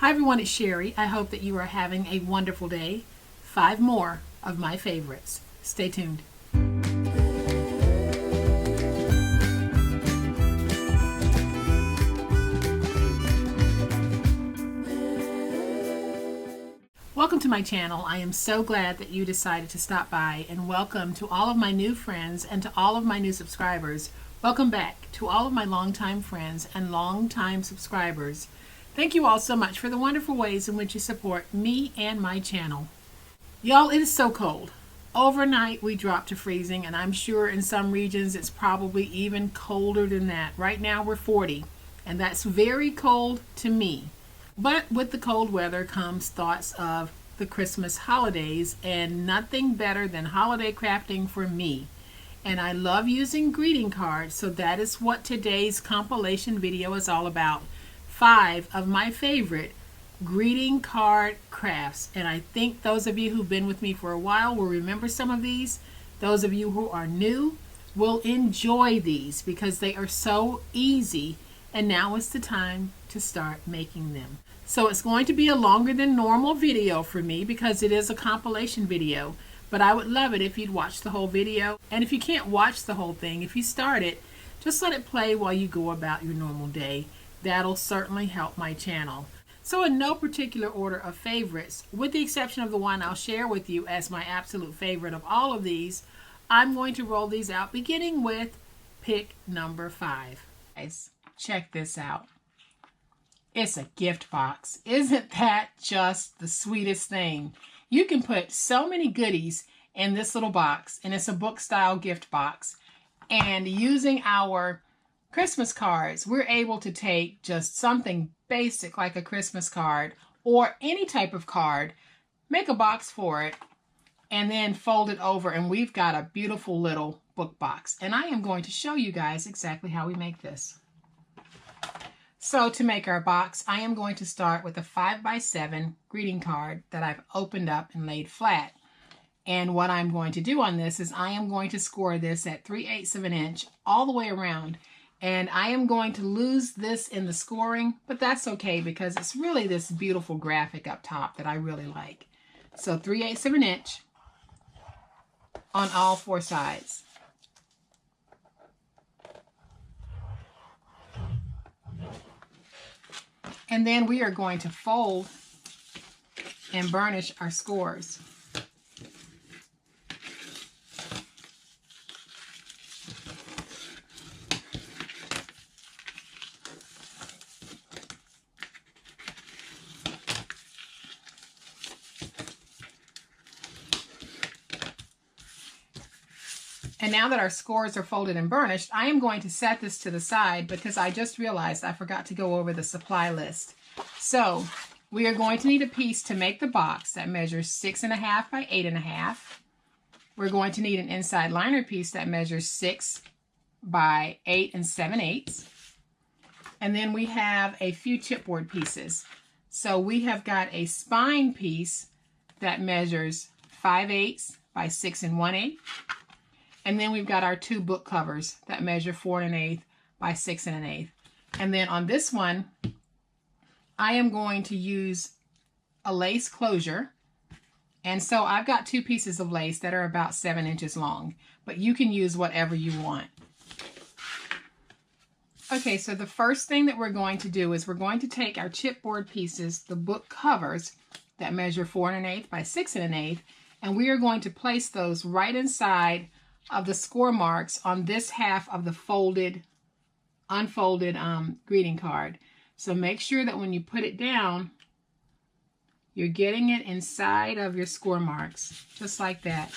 Hi everyone, it's Sherry. I hope that you are having a wonderful day. 5 more of my favorites. Stay tuned. Welcome to my channel. I am so glad that you decided to stop by, and welcome to all of my new friends and to all of my new subscribers. Welcome back to all of my longtime friends and longtime subscribers. Thank you all so much for the wonderful ways in which you support me and my channel. Y'all, it is so cold. Overnight we dropped to freezing, and I'm sure in some regions it's probably even colder than that. Right now we're 40, and that's very cold to me. But with the cold weather comes thoughts of the Christmas holidays, and nothing better than holiday crafting for me. And I love using greeting cards, so that is what today's compilation video is all about. 5 of my favorite greeting card crafts, and I think those of you who've been with me for a while will remember some of these. Those of you who are new will enjoy these because they are so easy, and now is the time to start making them. So it's going to be a longer than normal video for me because it is a compilation video, but I would love it if you'd watch the whole video. And if you can't watch the whole thing, if you start it, just let it play while you go about your normal day. That'll certainly help my channel. So in no particular order of favorites, with the exception of the one I'll share with you as my absolute favorite of all of these, I'm going to roll these out beginning with pick number 5. Guys, check this out. It's a gift box. Isn't that just the sweetest thing? You can put so many goodies in this little box, and it's a book style gift box. And using our Christmas cards, we're able to take just something basic like a Christmas card or any type of card, make a box for it, and then fold it over, and we've got a beautiful little book box. And I am going to show you guys exactly how we make this. So to make our box, I am going to start with a 5x7 greeting card that I've opened up and laid flat. And what I'm going to do on this is I am going to score this at 3/8 of an inch all the way around. And I am going to lose this in the scoring, but that's okay because it's really this beautiful graphic up top that I really like. So 3/8 of an inch on all 4 sides. And then we are going to fold and burnish our scores. And now that our scores are folded and burnished, I am going to set this to the side because I just realized I forgot to go over the supply list. So we are going to need a piece to make the box that measures 6.5 by 8.5. We're going to need an inside liner piece that measures 6 by 8 7/8. And then we have a few chipboard pieces. So we have got a spine piece that measures 5/8 by 6 1/8. And then we've got our 2 book covers that measure 4 1/8 by 6 1/8. And then on this one, I am going to use a lace closure. And so I've got 2 pieces of lace that are about 7 inches long, but you can use whatever you want. Okay, so the first thing that we're going to do is we're going to take our chipboard pieces, the book covers that measure 4 1/8 by 6 1/8, and we are going to place those right inside of the score marks on this half of the unfolded greeting card. So make sure that when you put it down, you're getting it inside of your score marks, just like that.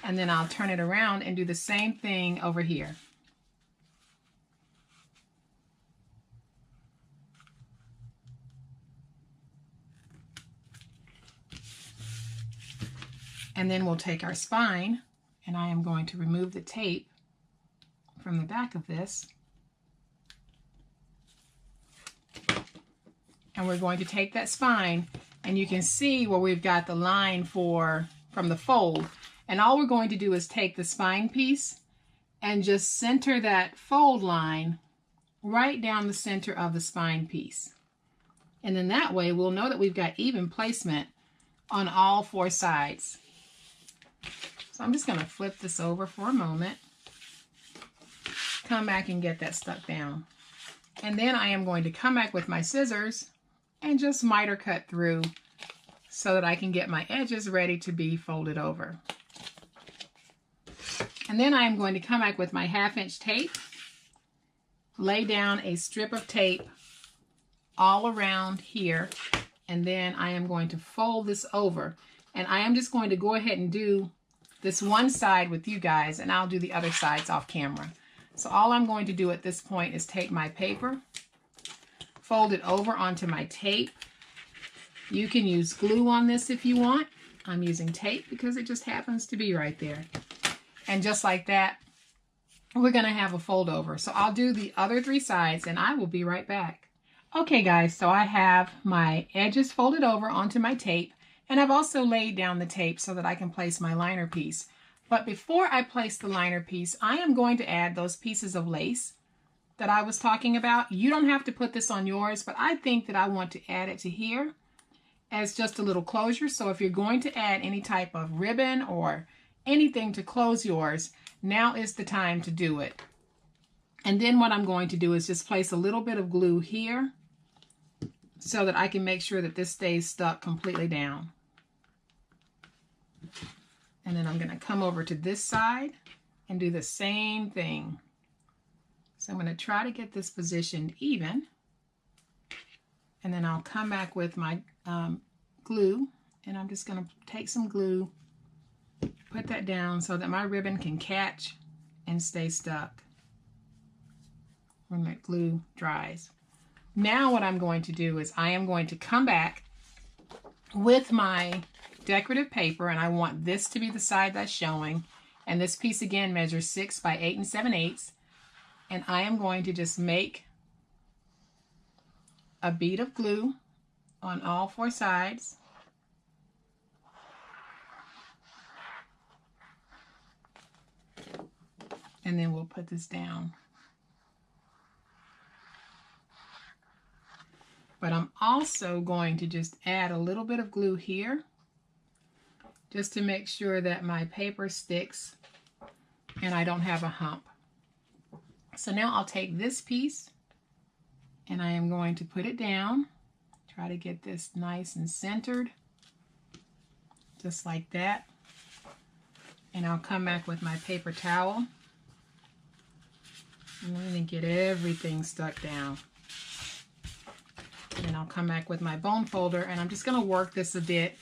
And then I'll turn it around and do the same thing over here. And then we'll take our spine, and I am going to remove the tape from the back of this. And we're going to take that spine, and you can see where we've got the line from the fold. And all we're going to do is take the spine piece and just center that fold line right down the center of the spine piece. And then that way we'll know that we've got even placement on all 4 sides. So I'm just going to flip this over for a moment. Come back and get that stuck down. And then I am going to come back with my scissors and just miter cut through so that I can get my edges ready to be folded over. And then I am going to come back with my 1/2 inch tape, lay down a strip of tape all around here, and then I am going to fold this over. And I am just going to go ahead and do this one side with you guys, and I'll do the other sides off camera. So all I'm going to do at this point is take my paper, fold it over onto my tape. You can use glue on this if you want. I'm using tape because it just happens to be right there. And just like that, we're going to have a fold over. So I'll do the other 3 sides and I will be right back. Okay guys, so I have my edges folded over onto my tape, and I've also laid down the tape so that I can place my liner piece. But before I place the liner piece, I am going to add those pieces of lace that I was talking about. You don't have to put this on yours, but I think that I want to add it to here as just a little closure. So if you're going to add any type of ribbon or anything to close yours, now is the time to do it. And then what I'm going to do is just place a little bit of glue here so that I can make sure that this stays stuck completely down. And then I'm going to come over to this side and do the same thing. So I'm going to try to get this positioned even. And then I'll come back with my glue, and I'm just going to take some glue, put that down so that my ribbon can catch and stay stuck when that glue dries. Now what I'm going to do is I am going to come back with my decorative paper, and I want this to be the side that's showing. And this piece again measures 6 by 8 7/8. And I am going to just make a bead of glue on all 4 sides. And then we'll put this down. But I'm also going to just add a little bit of glue here just to make sure that my paper sticks and I don't have a hump. So now I'll take this piece and I am going to put it down. Try to get this nice and centered, just like that. And I'll come back with my paper towel. And I'm going to get everything stuck down. And then I'll come back with my bone folder, and I'm just going to work this a bit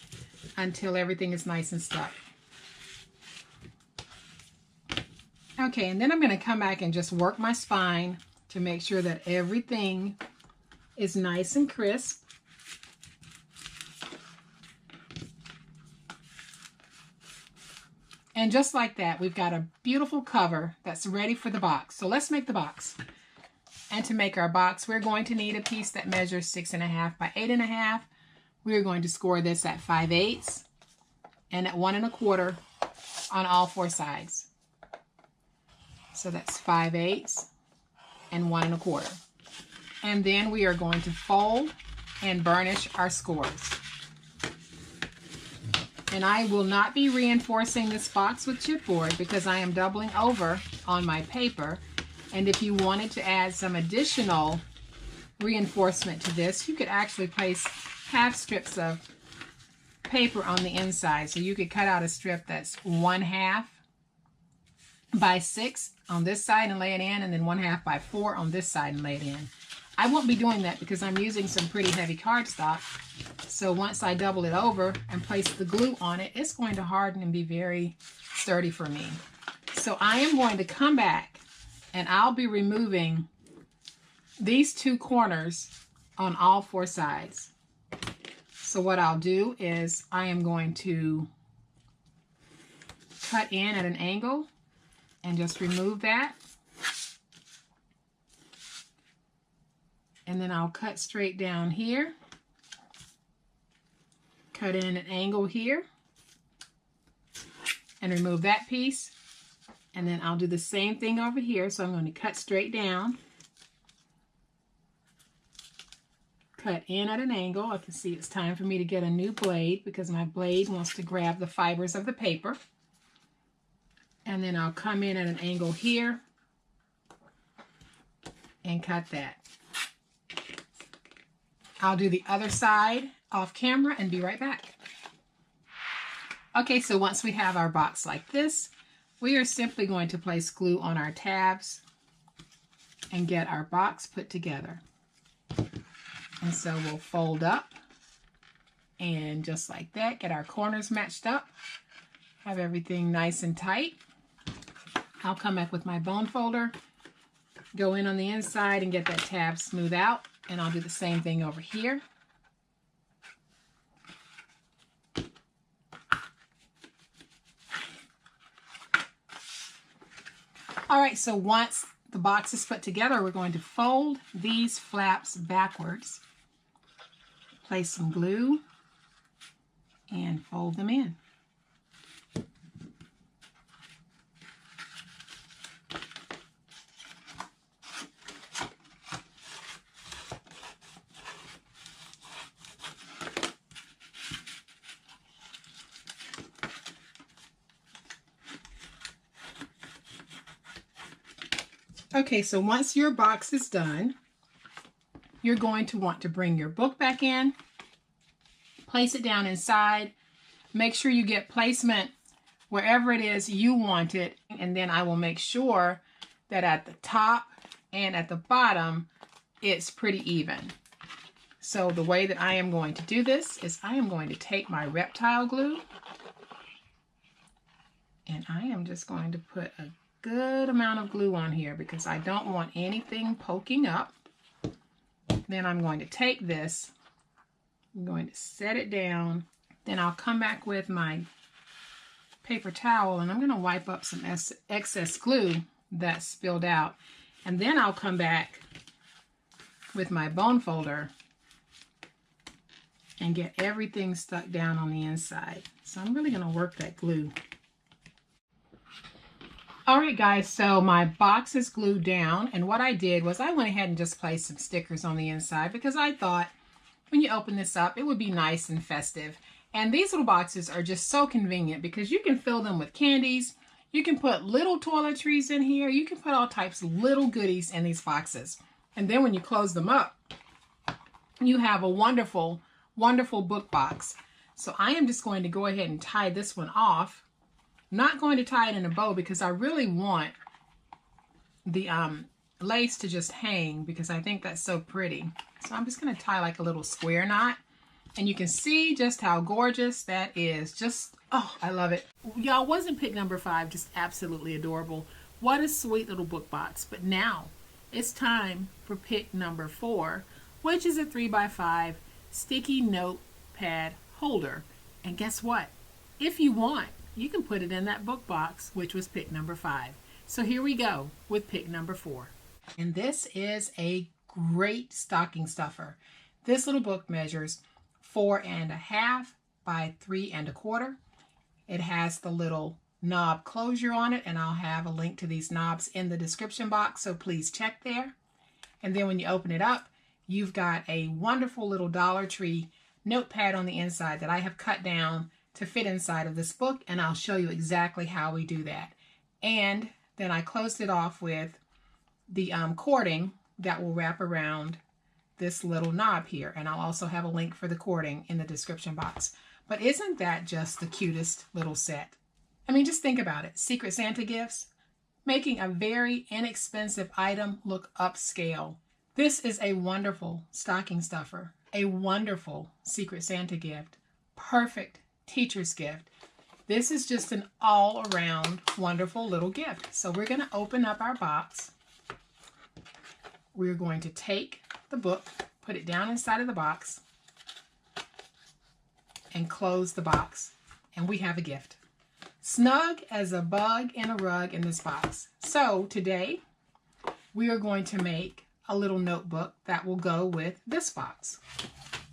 until everything is nice and stuck. Okay, and then I'm going to come back and just work my spine to make sure that everything is nice and crisp. And just like that, we've got a beautiful cover that's ready for the box. So let's make the box. And to make our box, we're going to need a piece that measures 6.5 by 8.5. We're going to score this at 5/8 and at 1 1/4 on all 4 sides. So that's 5/8 and 1 1/4. And then we are going to fold and burnish our scores. And I will not be reinforcing this box with chipboard because I am doubling over on my paper. And if you wanted to add some additional reinforcement to this, you could actually place half strips of paper on the inside. So you could cut out a strip that's 1/2 by 6 on this side and lay it in, and then 1/2 by 4 on this side and lay it in. I won't be doing that because I'm using some pretty heavy cardstock. So once I double it over and place the glue on it, it's going to harden and be very sturdy for me. So I am going to come back and I'll be removing these 2 corners on all 4 sides. So what I'll do is I am going to cut in at an angle and just remove that. And then I'll cut straight down here, cut in an angle here, and remove that piece. And then I'll do the same thing over here. So I'm going to cut straight down, cut in at an angle. I can see it's time for me to get a new blade because my blade wants to grab the fibers of the paper. And then I'll come in at an angle here and cut that. I'll do the other side off camera and be right back. Okay, so once we have our box like this, we are simply going to place glue on our tabs and get our box put together. And so we'll fold up and just like that, get our corners matched up, have everything nice and tight. I'll come back with my bone folder, go in on the inside and get that tab smooth out, and I'll do the same thing over here. All right, so once the box is put together, we're going to fold these flaps backwards, place some glue, and fold them in. Okay, so once your box is done, you're going to want to bring your book back in, place it down inside, make sure you get placement wherever it is you want it, and then I will make sure that at the top and at the bottom, it's pretty even. So the way that I am going to do this is I am going to take my reptile glue, and I am just going to put a good amount of glue on here because I don't want anything poking up. Then I'm going to take this, I'm going to set it down, then I'll come back with my paper towel and I'm going to wipe up some excess glue that spilled out, and then I'll come back with my bone folder and get everything stuck down on the inside. So I'm really going to work that glue. All right, guys, so my box is glued down, and what I did was I went ahead and just placed some stickers on the inside because I thought when you open this up, it would be nice and festive. And these little boxes are just so convenient because you can fill them with candies, you can put little toiletries in here, you can put all types of little goodies in these boxes. And then when you close them up, you have a wonderful, wonderful book box. So I am just going to go ahead and tie this one off. Not going to tie it in a bow because I really want the lace to just hang because I think that's so pretty. So I'm just going to tie like a little square knot, and you can see just how gorgeous that is. Just, oh, I love it. Y'all, wasn't pick number 5 just absolutely adorable? What a sweet little book box. But now it's time for pick number 4, which is a 3x5 sticky notepad holder. And guess what? If you want, you can put it in that book box, which was pick number 5. So here we go with pick number 4. And this is a great stocking stuffer. This little book measures 4.5 by 3.25. It has the little knob closure on it, and I'll have a link to these knobs in the description box, so please check there. And then when you open it up, you've got a wonderful little Dollar Tree notepad on the inside that I have cut down to fit inside of this book, and I'll show you exactly how we do that. And then I closed it off with the cording that will wrap around this little knob here, and I'll also have a link for the cording in the description box. But isn't that just the cutest little set? I mean, just think about it. Secret Santa gifts, making a very inexpensive item look upscale. This is a wonderful stocking stuffer, a wonderful Secret Santa gift, perfect teacher's gift. This is just an all-around wonderful little gift. So we're going to open up our box. We're going to take the book, put it down inside of the box, and close the box. And we have a gift. Snug as a bug in a rug in this box. So today we are going to make a little notebook that will go with this box.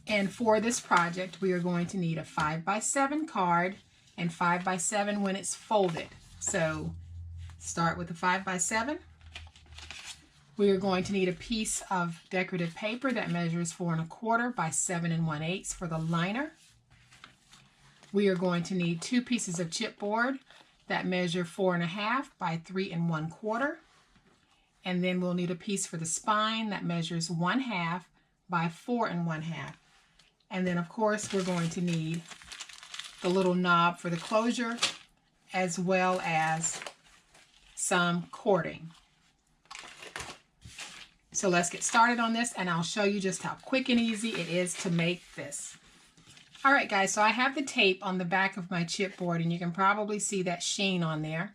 And for this project, we are going to need a 5x7 card and 5x7 when it's folded. So start with the 5x7. We are going to need a piece of decorative paper that measures 4 1/4 by 7 1/8 for the liner. We are going to need 2 pieces of chipboard that measure 4 1/2 by 3 1/4. And then we'll need a piece for the spine that measures 1/2 by 4 1/2. And then of course we're going to need the little knob for the closure, as well as some cording. So let's get started on this, and I'll show you just how quick and easy it is to make this. All right, guys, so I have the tape on the back of my chipboard, and you can probably see that sheen on there.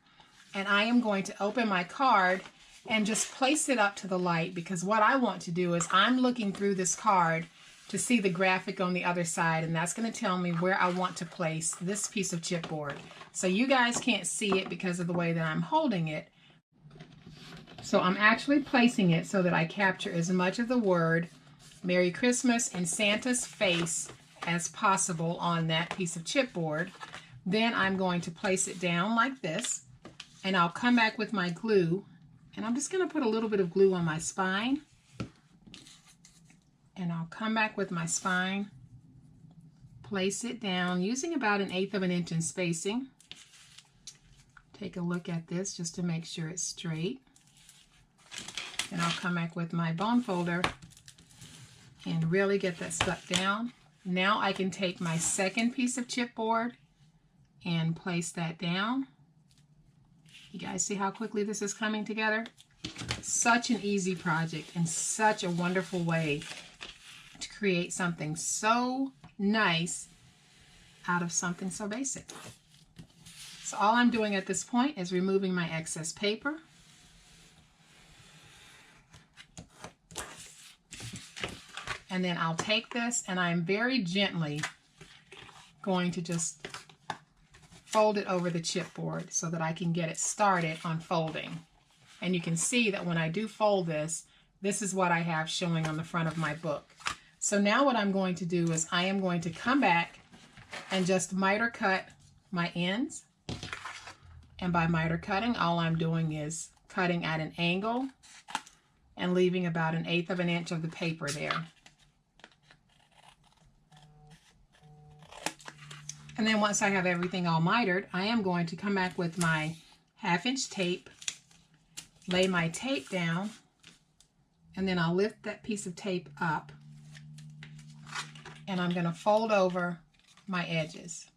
And I am going to open my card and just place it up to the light, because what I want to do is I'm looking through this card to see the graphic on the other side, and that's going to tell me where I want to place this piece of chipboard. So you guys can't see it because of the way that I'm holding it. So I'm actually placing it so that I capture as much of the word Merry Christmas and Santa's face as possible on that piece of chipboard. Then I'm going to place it down like this, and I'll come back with my glue, and I'm just going to put a little bit of glue on my spine, and I'll come back with my spine, place it down using about 1/8 inch in spacing. Take a look at this just to make sure it's straight. And I'll come back with my bone folder and really get that stuck down. Now I can take my second piece of chipboard and place that down. You guys see how quickly this is coming together? Such an easy project and such a wonderful way to create something so nice out of something so basic. So all I'm doing at this point is removing my excess paper. And then I'll take this, and I'm very gently going to just fold it over the chipboard so that I can get it started on folding. And you can see that when I do fold this, this is what I have showing on the front of my book. So now what I'm going to do is I am going to come back and just miter cut my ends. And by miter cutting, all I'm doing is cutting at an angle and leaving about 1/8 inch of the paper there. And then once I have everything all mitered, I am going to come back with my 1/2 inch tape, lay my tape down, and then I'll lift that piece of tape up, and I'm going to fold over my edges.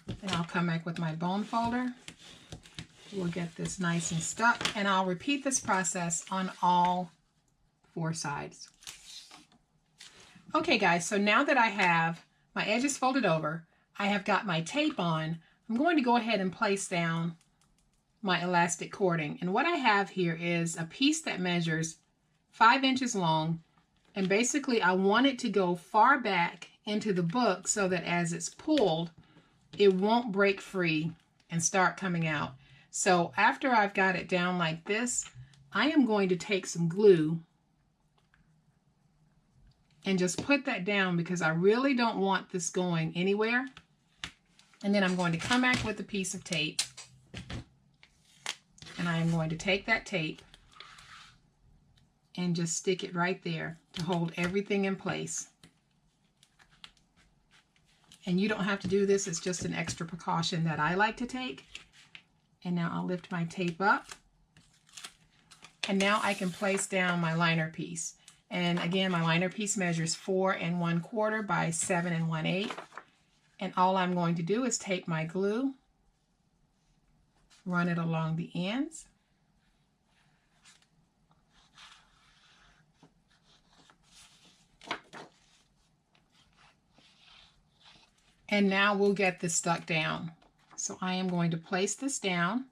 Then I'll come back with my bone folder. We'll get this nice and stuck, and I'll repeat this process on all 4 sides. Okay guys, so now that I have my edges folded over, I have got my tape on, I'm going to go ahead and place down my elastic cording. And what I have here is a piece that measures 5 inches long, and basically I want it to go far back into the book so that as it's pulled, it won't break free and start coming out. So after I've got it down like this, I am going to take some glue and just put that down because I really don't want this going anywhere. And then I'm going to come back with a piece of tape, and I am going to take that tape and just stick it right there to hold everything in place. And you don't have to do this, it's just an extra precaution that I like to take. And now I'll lift my tape up, and now I can place down my liner piece. And again, my liner piece measures 4 1/4 by 7 1/8. And all I'm going to do is take my glue, run it along the ends, and now we'll get this stuck down. So I am going to place this down.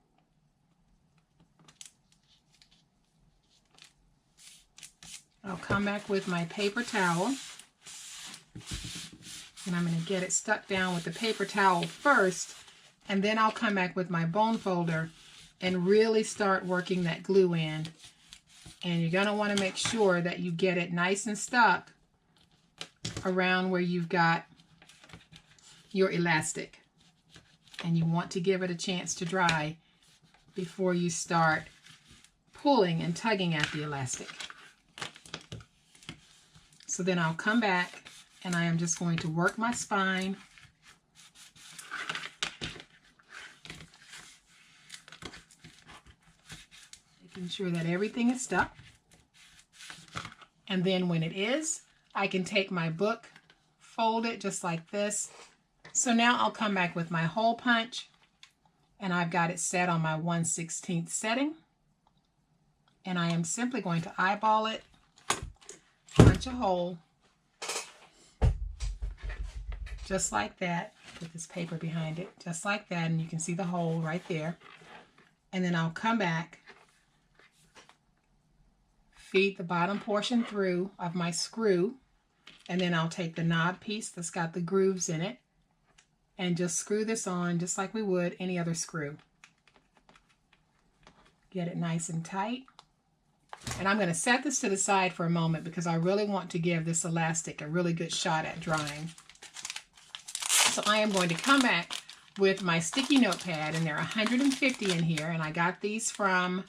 I'll come back with my paper towel, and I'm going to get it stuck down with the paper towel first, and then I'll come back with my bone folder and really start working that glue in. And you're going to want to make sure that you get it nice and stuck around where you've got your elastic. And you want to give it a chance to dry before you start pulling and tugging at the elastic. So then I'll come back and I am just going to work my spine. Making sure that everything is stuck. And then when it is, I can take my book, fold it just like this. So now I'll come back with my hole punch, and I've got it set on my 1/16 setting. And I am simply going to eyeball it, punch a hole, just like that. Put this paper behind it, just like that, and you can see the hole right there. And then I'll come back, feed the bottom portion through of my screw, and then I'll take the knob piece that's got the grooves in it and just screw this on just like we would any other screw. Get it nice and tight. And I'm going to set this to the side for a moment because I really want to give this elastic a really good shot at drying. So I am going to come back with my sticky notepad, and there are 150 in here, and I got these from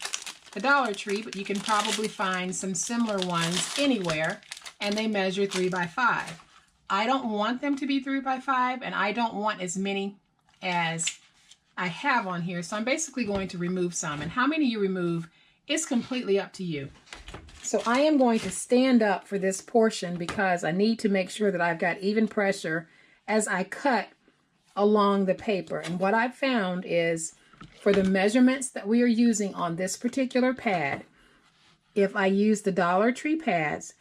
the Dollar Tree, but you can probably find some similar ones anywhere, and they measure 3 by 5. I don't want them to be 3 by 5, and I don't want as many as I have on here, so I'm basically going to remove some, and how many you remove is completely up to you. So I am going to stand up for this portion because I need to make sure that I've got even pressure as I cut along the paper. And what I've found is for the measurements that we are using on this particular pad, if I use the Dollar Tree pads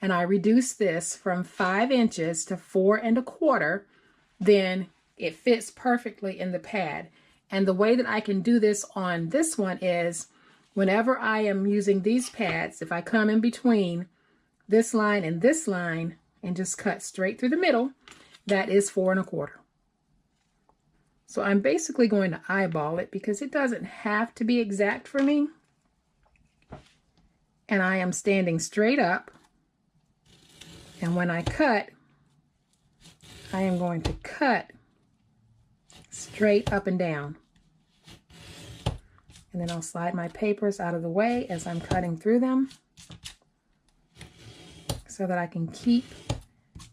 and I reduce this from 5 inches to 4 1/4, then it fits perfectly in the pad. And the way that I can do this on this one is whenever I am using these pads, if I come in between this line and this line and just cut straight through the middle, that is 4 1/4. So I'm basically going to eyeball it because it doesn't have to be exact for me. And I am standing straight up. And when I cut, I am going to cut straight up and down. And then I'll slide my papers out of the way as I'm cutting through them so that I can keep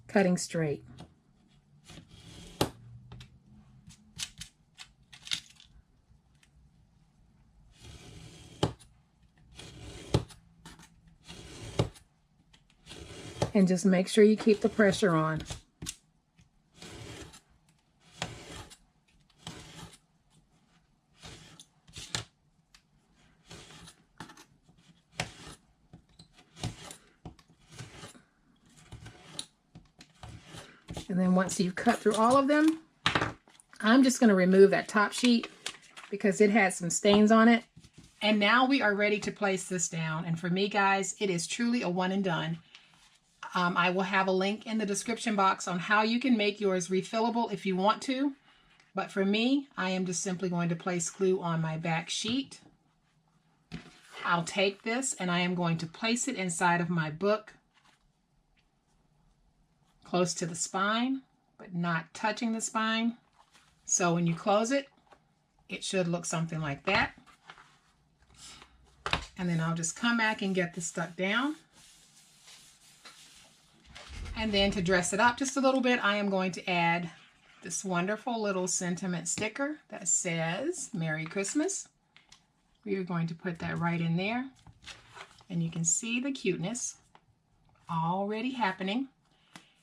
cutting straight. And just make sure you keep the pressure on. And then once you've cut through all of them, I'm just going to remove that top sheet because it had some stains on it. And now we are ready to place this down. And for me, guys, it is truly a one and done. I will have a link in the description box on how you can make yours refillable if you want to. But for me, I am just simply going to place glue on my back sheet. I'll take this and I am going to place it inside of my book, close to the spine, but not touching the spine. So when you close it, it should look something like that. And then I'll just come back and get this stuck down. And then to dress it up just a little bit, I am going to add this wonderful little sentiment sticker that says Merry Christmas. We are going to put that right in there. And you can see the cuteness already happening.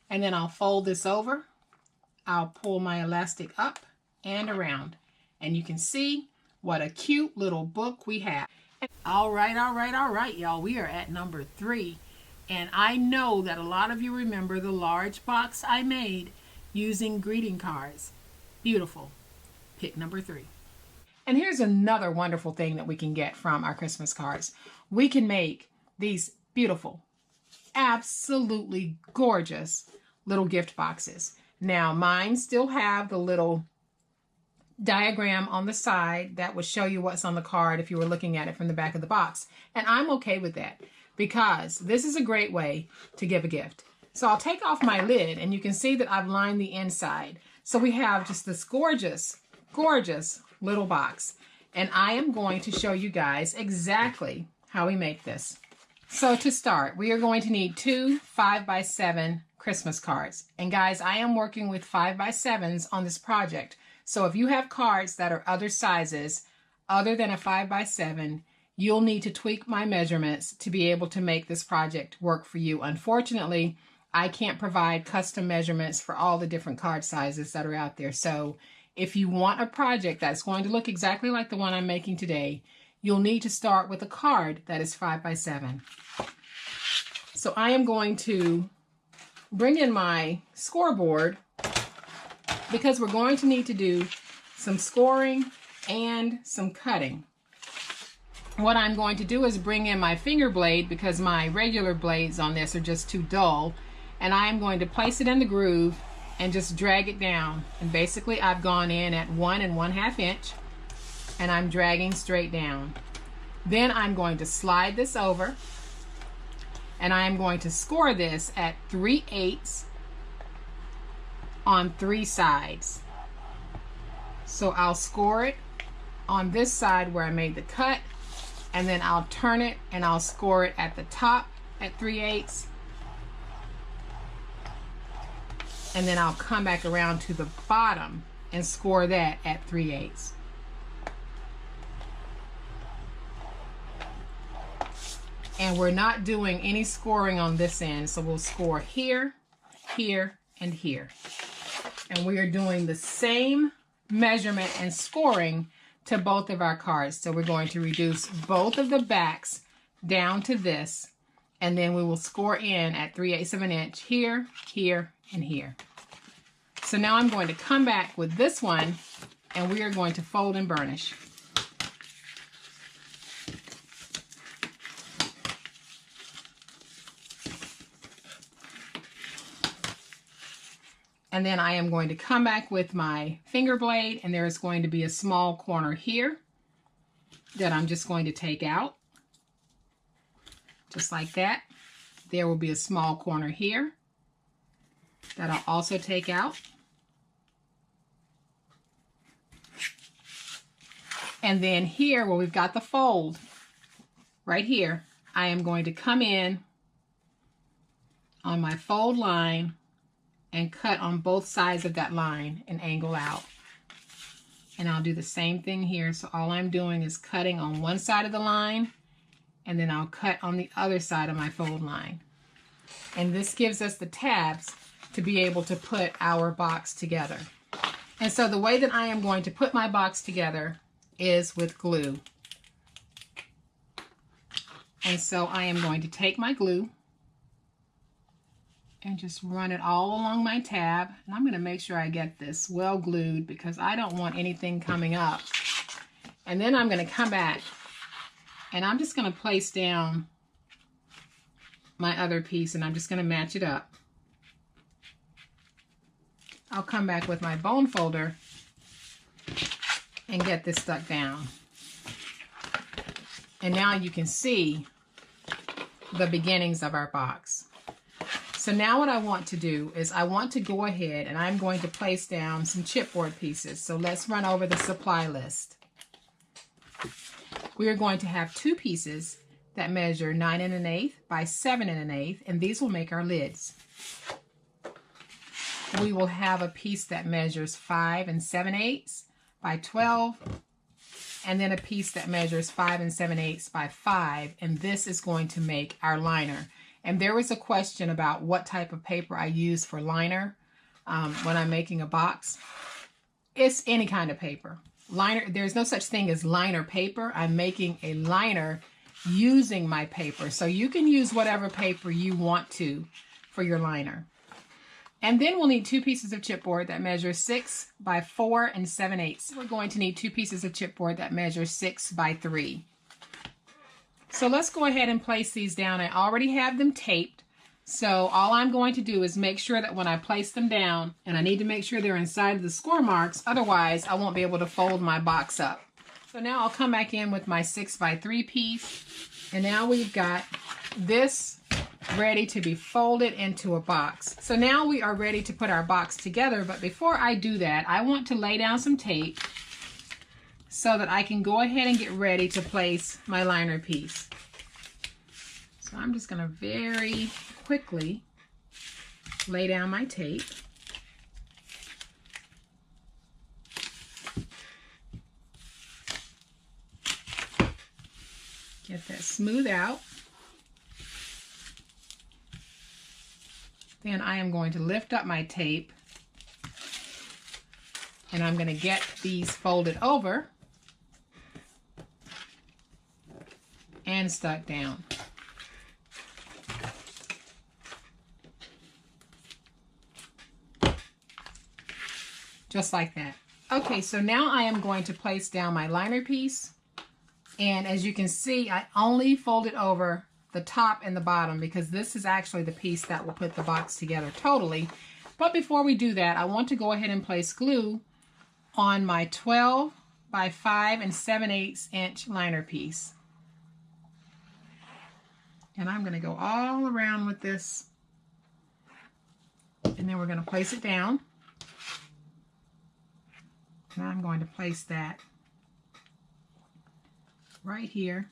And then I'll fold this over. I'll pull my elastic up and around. And you can see what a cute little book we have. All right, y'all. We are at number 3. And I know that a lot of you remember the large box I made using greeting cards. Beautiful. Pick number 3. And here's another wonderful thing that we can get from our Christmas cards. We can make these beautiful, absolutely gorgeous little gift boxes. Now, mine still have the little diagram on the side that would show you what's on the card if you were looking at it from the back of the box. And I'm okay with that, because this is a great way to give a gift. So I'll take off my lid and you can see that I've lined the inside. So we have just this gorgeous, gorgeous little box. And I am going to show you guys exactly how we make this. So to start, we are going to need 2 5x7 Christmas cards. And guys, I am working with 5x7s on this project. So if you have cards that are other sizes, other than a 5x7, you'll need to tweak my measurements to be able to make this project work for you. Unfortunately, I can't provide custom measurements for all the different card sizes that are out there. So if you want a project that's going to look exactly like the one I'm making today, you'll need to start with a card that is 5x7. So I am going to bring in my scoreboard because we're going to need to do some scoring and some cutting. What I'm going to do is bring in my finger blade because my regular blades on this are just too dull, and I am going to place it in the groove and just drag it down. And basically I've gone in at 1 1/2 inch and I'm dragging straight down. Then I'm going to slide this over and I am going to score this at 3/8 on 3 sides. So I'll score it on this side where I made the cut, and then I'll turn it and I'll score it at the top at 3/8, and then I'll come back around to the bottom and score that at 3/8. And we're not doing any scoring on this end, so we'll score here, here, and here. And we are doing the same measurement and scoring to both of our cards. So we're going to reduce both of the backs down to this, and then we will score in at 3/8 of an inch here, here, and here. So now I'm going to come back with this one, and we are going to fold and burnish. And then I am going to come back with my finger blade, and there is going to be a small corner here that I'm just going to take out. Just like that. There will be a small corner here that I'll also take out. And then here where we've got the fold, right here, I am going to come in on my fold line and cut on both sides of that line and angle out. And I'll do the same thing here. So all I'm doing is cutting on one side of the line, and then I'll cut on the other side of my fold line. And this gives us the tabs to be able to put our box together. And so the way that I am going to put my box together is with glue. And so I am going to take my glue and just run it all along my tab. And I'm going to make sure I get this well glued because I don't want anything coming up. And then I'm going to come back and I'm just going to place down my other piece, and I'm just going to match it up. I'll come back with my bone folder and get this stuck down. And now you can see the beginnings of our box. So now what I want to do is I want to go ahead and I'm going to place down some chipboard pieces. So let's run over the supply list. We are going to have 2 pieces that measure 9 1/8 by 7 1/8, and these will make our lids. We will have a piece that measures 5 7/8 by 12, and then a piece that measures 5 7/8 by 5, and this is going to make our liner. And there was a question about what type of paper I use for liner when I'm making a box. It's any kind of paper. Liner, there's no such thing as liner paper. I'm making a liner using my paper. So you can use whatever paper you want to for your liner. And then we'll need 2 pieces of chipboard that measure 6 by 4 7/8. We're going to need 2 pieces of chipboard that measure 6 by 3. So let's go ahead and place these down. I already have them taped. So all I'm going to do is make sure that when I place them down, and I need to make sure they're inside of the score marks, otherwise I won't be able to fold my box up. So now I'll come back in with my 6 by 3 piece. And now we've got this ready to be folded into a box. So now we are ready to put our box together, but before I do that, I want to lay down some tape so that I can go ahead and get ready to place my liner piece. So I'm just going to very quickly lay down my tape. Get that smooth out. Then I am going to lift up my tape and I'm going to get these folded over and stuck down. Just like that. Okay, so now I am going to place down my liner piece. And as you can see, I only folded over the top and the bottom because this is actually the piece that will put the box together totally. But before we do that, I want to go ahead and place glue on my 12 by 5 7/8 inch liner piece. And I'm going to go all around with this. And then we're going to place it down. And I'm going to place that right here.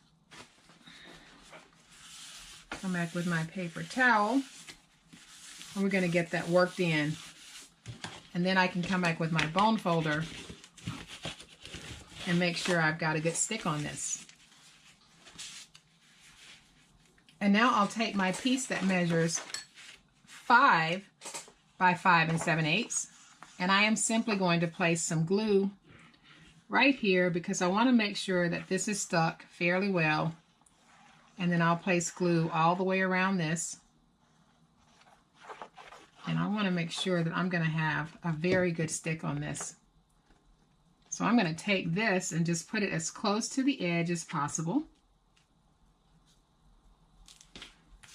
Come back with my paper towel. And we're going to get that worked in. And then I can come back with my bone folder and make sure I've got a good stick on this. And now I'll take my piece that measures 5 by 5 7/8, and I am simply going to place some glue right here because I want to make sure that this is stuck fairly well. And then I'll place glue all the way around this. And I want to make sure that I'm going to have a very good stick on this. So I'm going to take this and just put it as close to the edge as possible.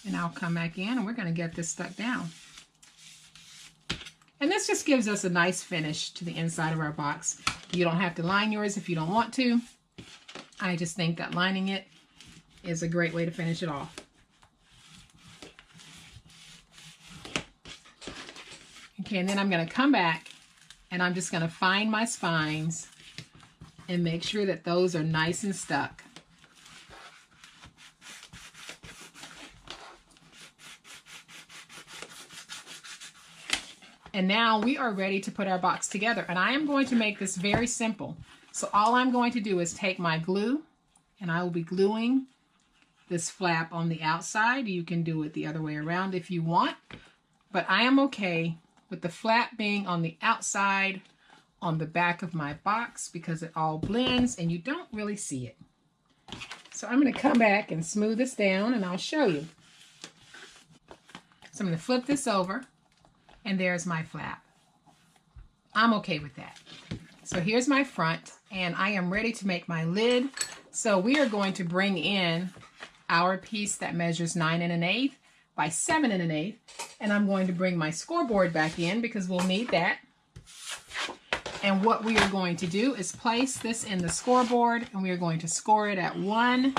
And I'll come back in and we're going to get this stuck down. And this just gives us a nice finish to the inside of our box. You don't have to line yours if you don't want to. I just think that lining it is a great way to finish it off. Okay, and then I'm going to come back and I'm just going to find my spines and make sure that those are nice and stuck. And now we are ready to put our box together. And I am going to make this very simple. So all I'm going to do is take my glue and I will be gluing this flap on the outside. You can do it the other way around if you want. But I am okay with the flap being on the outside on the back of my box because it all blends and you don't really see it. So I'm going to come back and smooth this down and I'll show you. So I'm going to flip this over. And there's my flap. I'm okay with that. So here's my front, and I am ready to make my lid. So we are going to bring in our piece that measures 9 1/8 by 7 1/8, and I'm going to bring my scoreboard back in because we'll need that. And what we are going to do is place this in the scoreboard, and we are going to score it at 1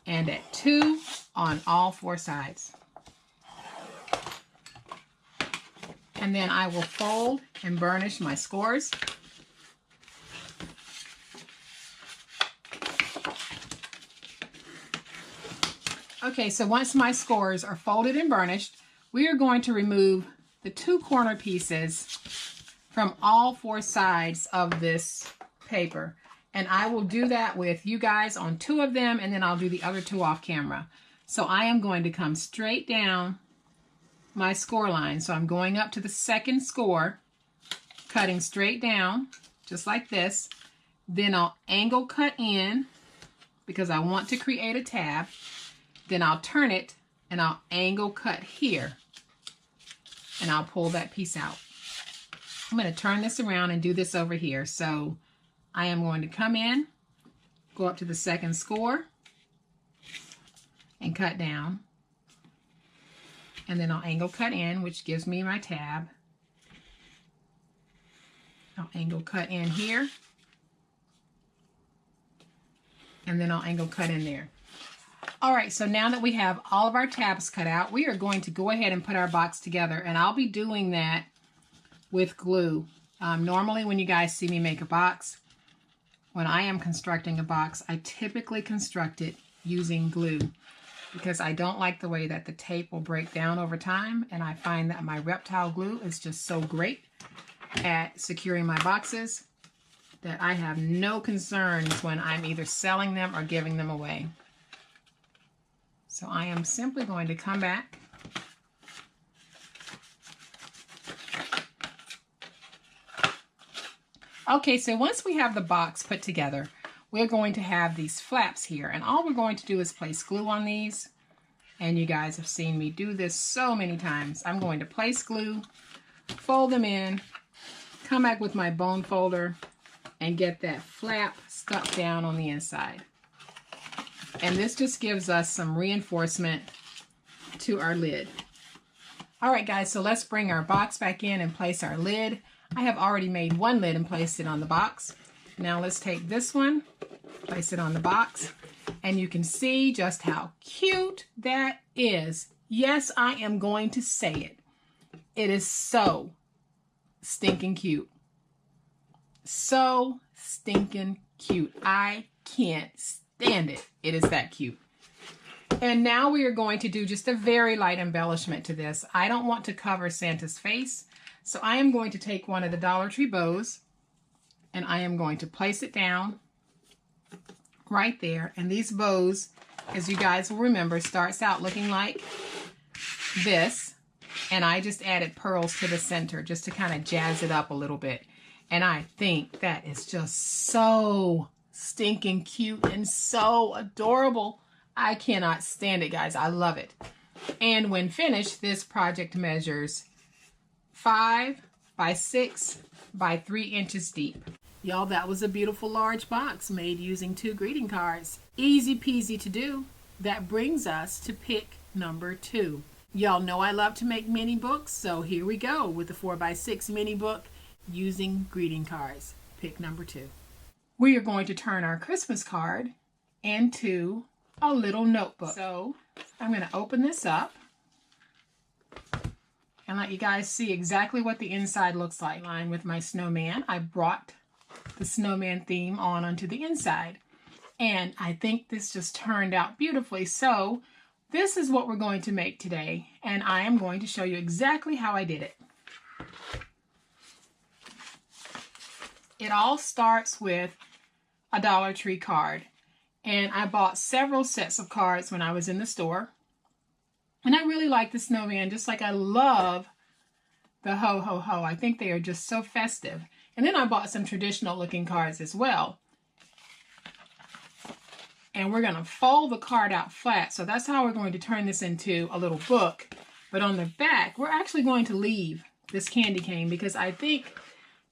and at 2 on all 4 sides. And then I will fold and burnish my scores. Okay, so once my scores are folded and burnished, we are going to remove the 2 corner pieces from all 4 sides of this paper. And I will do that with you guys on 2 of them, and then I'll do the other 2 off camera. So I am going to come straight down my score line. So I'm going up to the second score, cutting straight down, just like this. Then I'll angle cut in because I want to create a tab. Then I'll turn it and I'll angle cut here. And I'll pull that piece out. I'm going to turn this around and do this over here. So I am going to come in, go up to the second score, and cut down. And then I'll angle cut in, which gives me my tab. I'll angle cut in here. And then I'll angle cut in there. All right, so now that we have all of our tabs cut out, we are going to go ahead and put our box together. And I'll be doing that with glue. Normally when you guys see me make a box, when I am constructing a box, I typically construct it using glue. because I don't like the way that the tape will break down over time, and I find that my reptile glue is just so great at securing my boxes that I have no concerns when I'm either selling them or giving them away. So I am simply going to come back Okay, so once we have the box put together, we're going to have these flaps here, and all we're going to do is place glue on these. And you guys have seen me do this so many times. I'm going to place glue, fold them in, come back with my bone folder, and get that flap stuck down on the inside. And this just gives us some reinforcement to our lid. All right, guys, so let's bring our box back in and place our lid. I have already made one lid and placed it on the box. Now let's take this one, place it on the box, and you can see just how cute that is. Yes, I am going to say it. It is so stinking cute. So stinking cute. I can't stand it. It is that cute. And now we are going to do just a very light embellishment to this. I don't want to cover Santa's face, so I am going to take one of the Dollar Tree bows and I am going to place it down right there. And these bows, as you guys will remember, starts out looking like this. And I just added pearls to the center just to kind of jazz it up a little bit. And I think that is just so stinking cute and so adorable. I cannot stand it, guys. I love it. And when finished, this project measures 5 by 6 by 3 inches deep. Y'all, that was a beautiful large box made using 2 greeting cards. Easy peasy to do. That brings us to pick number 2. Y'all know I love to make mini books, so here we go with the 4 by 6 mini book using greeting cards. Pick number 2. We are going to turn our Christmas card into a little notebook. So I'm going to open this up and let you guys see exactly what the inside looks like. Line with my snowman. I brought the snowman theme onto the inside, and I think this just turned out beautifully. So this is what we're going to make today, and I am going to show you exactly how I did it. It all starts with a Dollar Tree card, and I bought several sets of cards when I was in the store, and I really like the snowman, just like I love the ho ho ho. I think they are just so festive. And then I bought some traditional looking cards as well. And we're going to fold the card out flat. So that's how we're going to turn this into a little book. But on the back, we're actually going to leave this candy cane because I think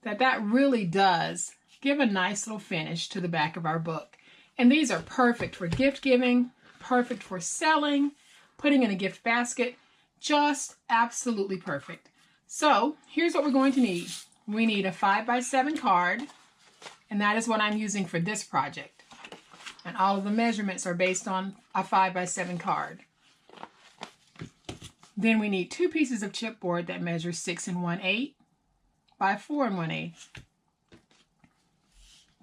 that that really does give a nice little finish to the back of our book. And these are perfect for gift giving, perfect for selling, putting in a gift basket, just absolutely perfect. So here's what we're going to need. We need a 5 by 7 card, and that is what I'm using for this project. And all of the measurements are based on a 5 by 7 card. Then we need 2 pieces of chipboard that measure 6 1/8 by 4 1/8.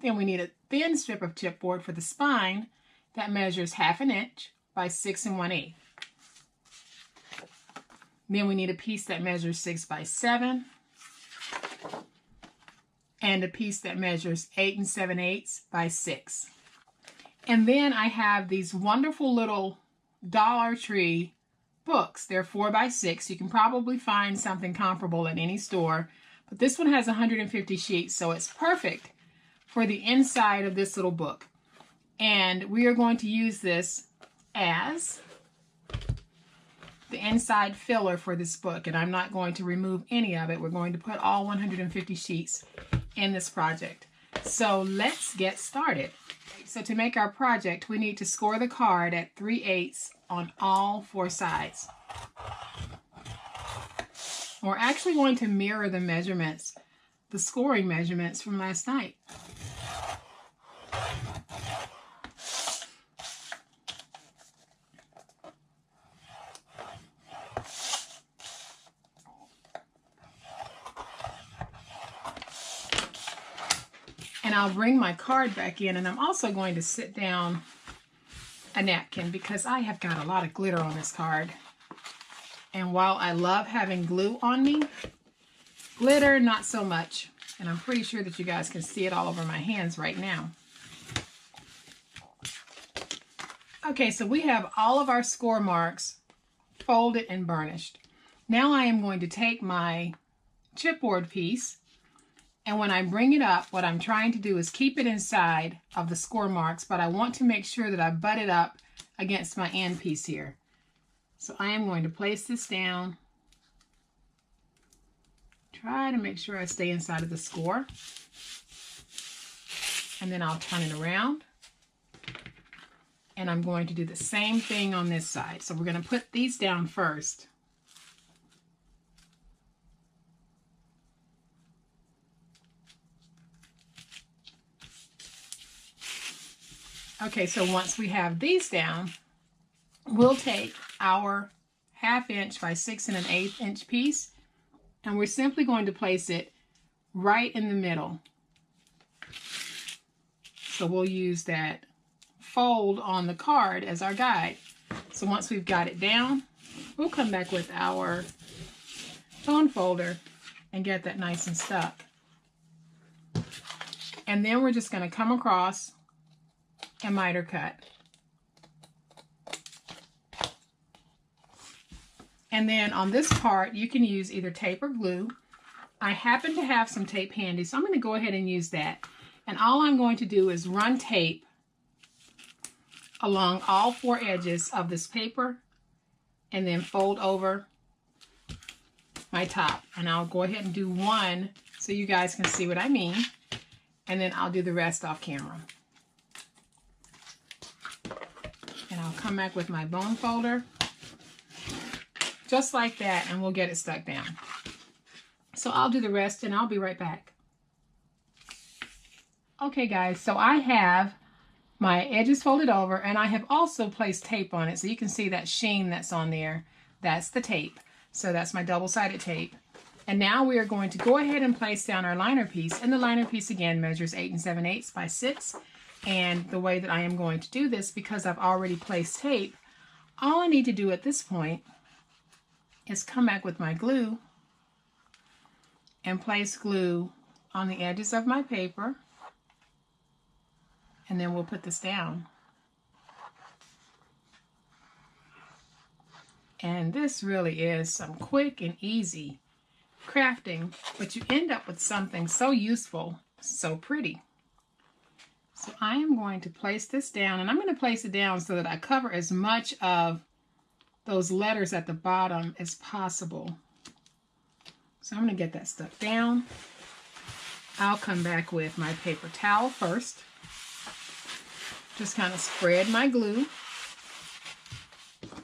Then we need a thin strip of chipboard for the spine that measures 1/2 inch by 6 1/8. Then we need a piece that measures 6 by 7 and a piece that measures 8 7/8 by 6. And then I have these wonderful little Dollar Tree books. They're 4 by 6. You can probably find something comparable at any store, but this one has 150 sheets, so it's perfect for the inside of this little book. And we are going to use this as the inside filler for this book, and I'm not going to remove any of it. We're going to put all 150 sheets in this project. So let's get started. So to make our project, we need to score the card at 3/8 on all 4 sides. We're actually going to mirror the measurements, the scoring measurements from last night. And I'll bring my card back in, and I'm also going to sit down a napkin because I have got a lot of glitter on this card. And while I love having glue on me, glitter, not so much. And I'm pretty sure that you guys can see it all over my hands right now. Okay, so we have all of our score marks folded and burnished. Now I am going to take my chipboard piece, and when I bring it up, what I'm trying to do is keep it inside of the score marks, but I want to make sure that I butt it up against my end piece here. So I am going to place this down. Try to make sure I stay inside of the score. And then I'll turn it around. And I'm going to do the same thing on this side. So we're going to put these down first. Okay, so once we have these down, we'll take our 1/2 inch by 6 1/8 inch piece, and we're simply going to place it right in the middle. So we'll use that fold on the card as our guide. So once we've got it down, we'll come back with our bone folder and get that nice and stuck. And then we're just going to come across a miter cut. And then on this part, you can use either tape or glue. I happen to have some tape handy, so I'm going to go ahead and use that. And all I'm going to do is run tape along all 4 edges of this paper and then fold over my top. And I'll go ahead and do one so you guys can see what I mean. And then I'll do the rest off camera. And I'll come back with my bone folder, just like that, and we'll get it stuck down. So I'll do the rest and I'll be right back. Okay guys, so I have my edges folded over and I have also placed tape on it. So you can see that sheen that's on there. That's the tape. So that's my double-sided tape. And now we are going to go ahead and place down our liner piece. And the liner piece again measures 8 7/8 by 6. And the way that I am going to do this, because I've already placed tape, all I need to do at this point is come back with my glue and place glue on the edges of my paper. And then we'll put this down. And this really is some quick and easy crafting, but you end up with something so useful, so pretty. So I am going to place this down, and I'm going to place it down so that I cover as much of those letters at the bottom as possible. So I'm going to get that stuck down. I'll come back with my paper towel first. Just kind of spread my glue.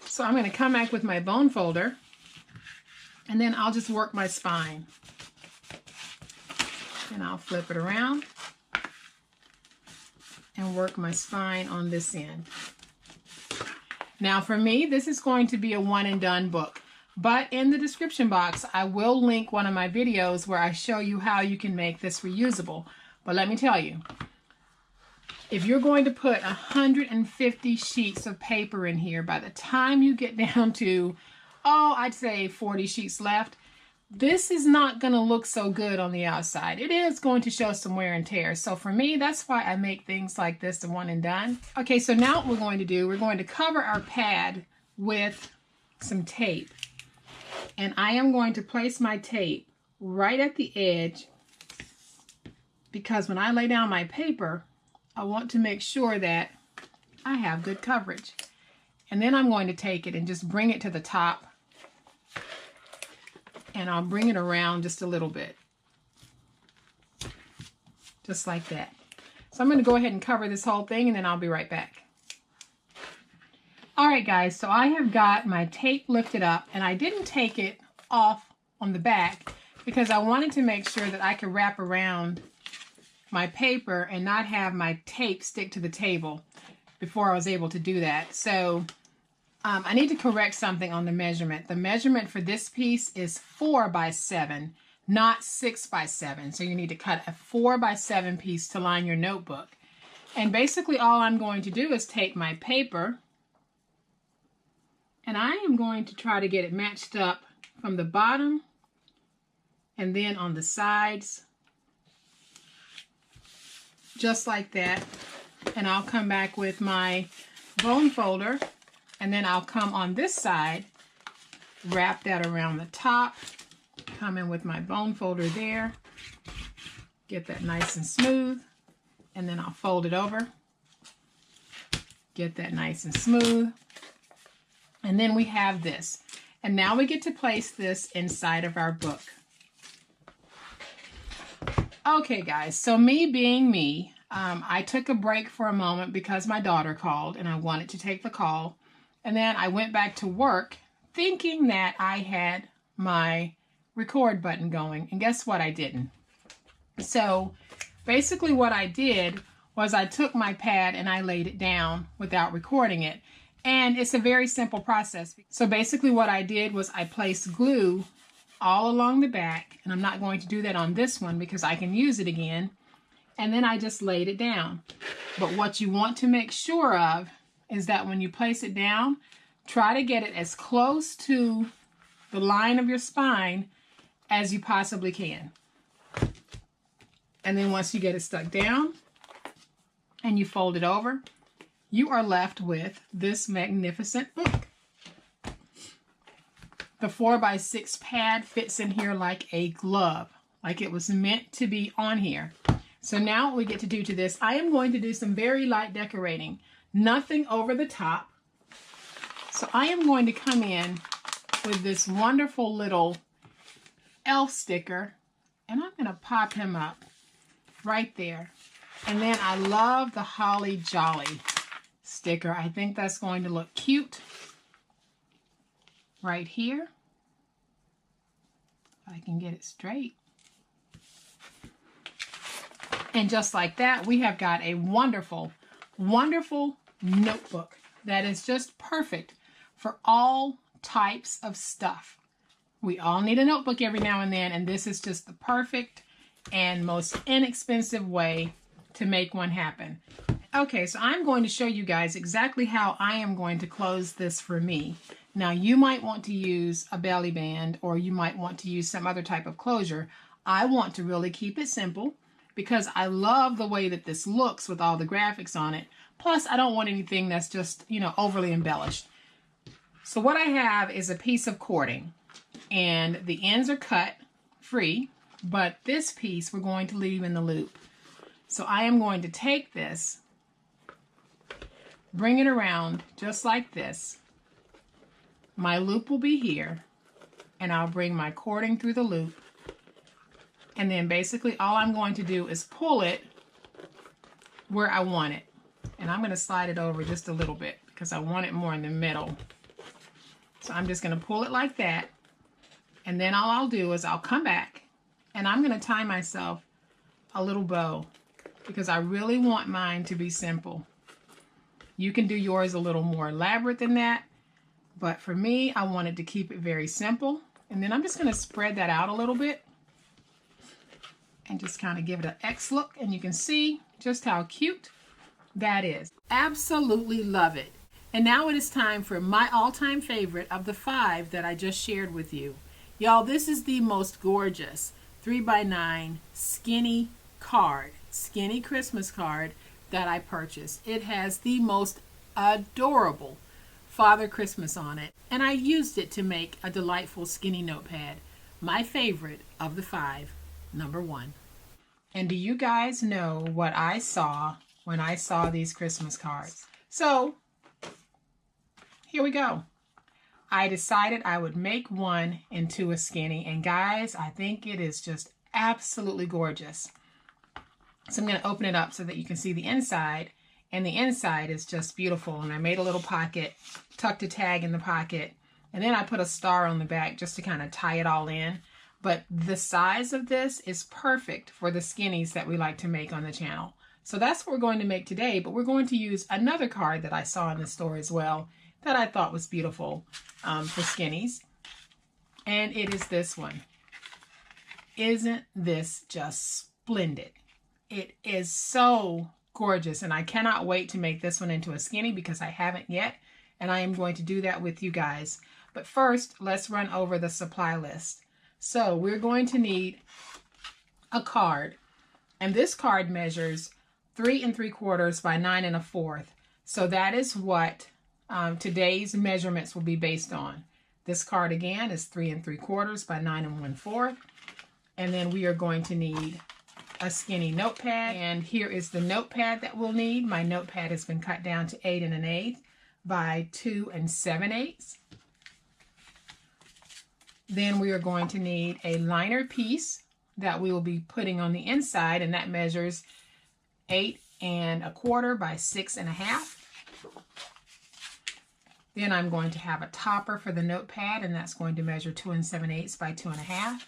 So I'm going to come back with my bone folder, and then I'll just work my spine. And I'll flip it around and work my spine on this end. Now for me, this is going to be a one and done book, but in the description box, I will link one of my videos where I show you how you can make this reusable. But let me tell you, if you're going to put 150 sheets of paper in here, by the time you get down to, I'd say 40 sheets left, this is not going to look so good on the outside. It is going to show some wear and tear. So for me, that's why I make things like this the one and done. Okay, so now what we're going to do, we're going to cover our pad with some tape. And I am going to place my tape right at the edge, because when I lay down my paper, I want to make sure that I have good coverage. And then I'm going to take it and just bring it to the top. And I'll bring it around just a little bit. Just like that. So I'm going to go ahead and cover this whole thing, and then I'll be right back. Alright guys, so I have got my tape lifted up, and I didn't take it off on the back because I wanted to make sure that I could wrap around my paper and not have my tape stick to the table before I was able to do that. So I need to correct something on the measurement. The measurement for this piece is 4 by 7, not 6 by 7. So you need to cut a 4 by 7 piece to line your notebook. And basically all I'm going to do is take my paper And I am going to try to get it matched up from the bottom and then on the sides, just like that. And I'll come back with my bone folder, and then I'll come on this side, wrap that around the top, come in with my bone folder there, get that nice and smooth, and then I'll fold it over, get that nice and smooth, and then we have this. And now we get to place this inside of our book. Okay guys, so me being me, I took a break for a moment because my daughter called and I wanted to take the call. And then I went back to work thinking that I had my record button going. And guess what? I didn't. So basically what I did was I took my pad and I laid it down without recording it. And it's a very simple process. So basically what I did was I placed glue all along the back. And I'm not going to do that on this one because I can use it again. And then I just laid it down. But what you want to make sure of is that when you place it down, try to get it as close to the line of your spine as you possibly can. And then once you get it stuck down and you fold it over, you are left with this magnificent book. The 4x6 pad fits in here like a glove, like it was meant to be on here. So now what we get to do to this, I am going to do some very light decorating, nothing over the top. So I am going to come in with this wonderful little elf sticker, and I'm going to pop him up right there. And then I love the Holly Jolly sticker. I think that's going to look cute right here. If I can get it straight. And just like that, we have got a wonderful, wonderful notebook that is just perfect for all types of stuff. We all need a notebook every now and then, and this is just the perfect and most inexpensive way to make one happen. Okay, so I'm going to show you guys exactly how I am going to close this for me. Now, you might want to use a belly band, or you might want to use some other type of closure. I want to really keep it simple, because I love the way that this looks with all the graphics on it. Plus, I don't want anything that's just, overly embellished. So what I have is a piece of cording, and the ends are cut free, but this piece we're going to leave in the loop. So I am going to take this, bring it around just like this. My loop will be here, and I'll bring my cording through the loop. And then basically all I'm going to do is pull it where I want it. And I'm going to slide it over just a little bit because I want it more in the middle. So I'm just going to pull it like that. And then all I'll do is I'll come back and I'm going to tie myself a little bow because I really want mine to be simple. You can do yours a little more elaborate than that. But for me, I wanted to keep it very simple. And then I'm just going to spread that out a little bit. And just kind of give it an X look, and you can see just how cute that is. Absolutely love it. And now it is time for my all-time favorite of the 5 that I just shared with you. Y'all, this is the most gorgeous 3x9 skinny card, skinny Christmas card that I purchased. It has the most adorable Father Christmas on it, and I used it to make a delightful skinny notepad. My favorite of the 5. Number 1. And do you guys know what I saw when I saw these Christmas cards? So, here we go. I decided I would make one into a skinny. And guys, I think it is just absolutely gorgeous. So I'm going to open it up so that you can see the inside. And the inside is just beautiful. And I made a little pocket, tucked a tag in the pocket. And then I put a star on the back just to kind of tie it all in. But the size of this is perfect for the skinnies that we like to make on the channel. So that's what we're going to make today, but we're going to use another card that I saw in the store as well that I thought was beautiful for skinnies. And it is this one. Isn't this just splendid? It is so gorgeous, and I cannot wait to make this one into a skinny because I haven't yet. and I am going to do that with you guys. But first, let's run over the supply list. So we're going to need a card, and this card measures 3 3/4 by 9 1/4. So that is what today's measurements will be based on. This card again is 3 3/4 by 9 1/4. And then we are going to need a skinny notepad. And here is the notepad that we'll need. My notepad has been cut down to 8 1/8 by 2 7/8. Then we are going to need a liner piece that we will be putting on the inside, and that measures 8 1/4 by 6 1/2. Then I'm going to have a topper for the notepad, and that's going to measure 2 7/8 by 2 1/2.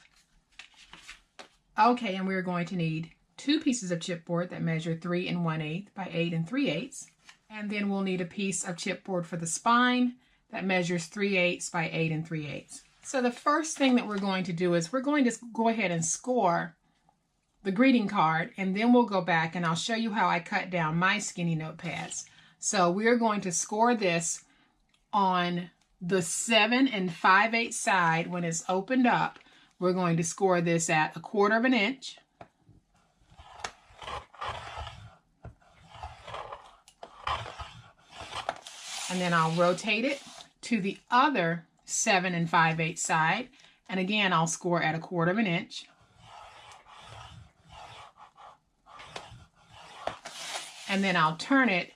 Okay, and we're going to need 2 pieces of chipboard that measure 3 1/8 by 8 3/8. And then we'll need a piece of chipboard for the spine that measures 3/8 by 8 3/8. So the first thing that we're going to do is we're going to go ahead and score the greeting card, and then we'll go back and I'll show you how I cut down my skinny notepads. So we're going to score this on the 7 5/8 side. When it's opened up, we're going to score this at 1/4 inch. And then I'll rotate it to the other 7 5/8 side. And again, I'll score at 1/4 inch. And then I'll turn it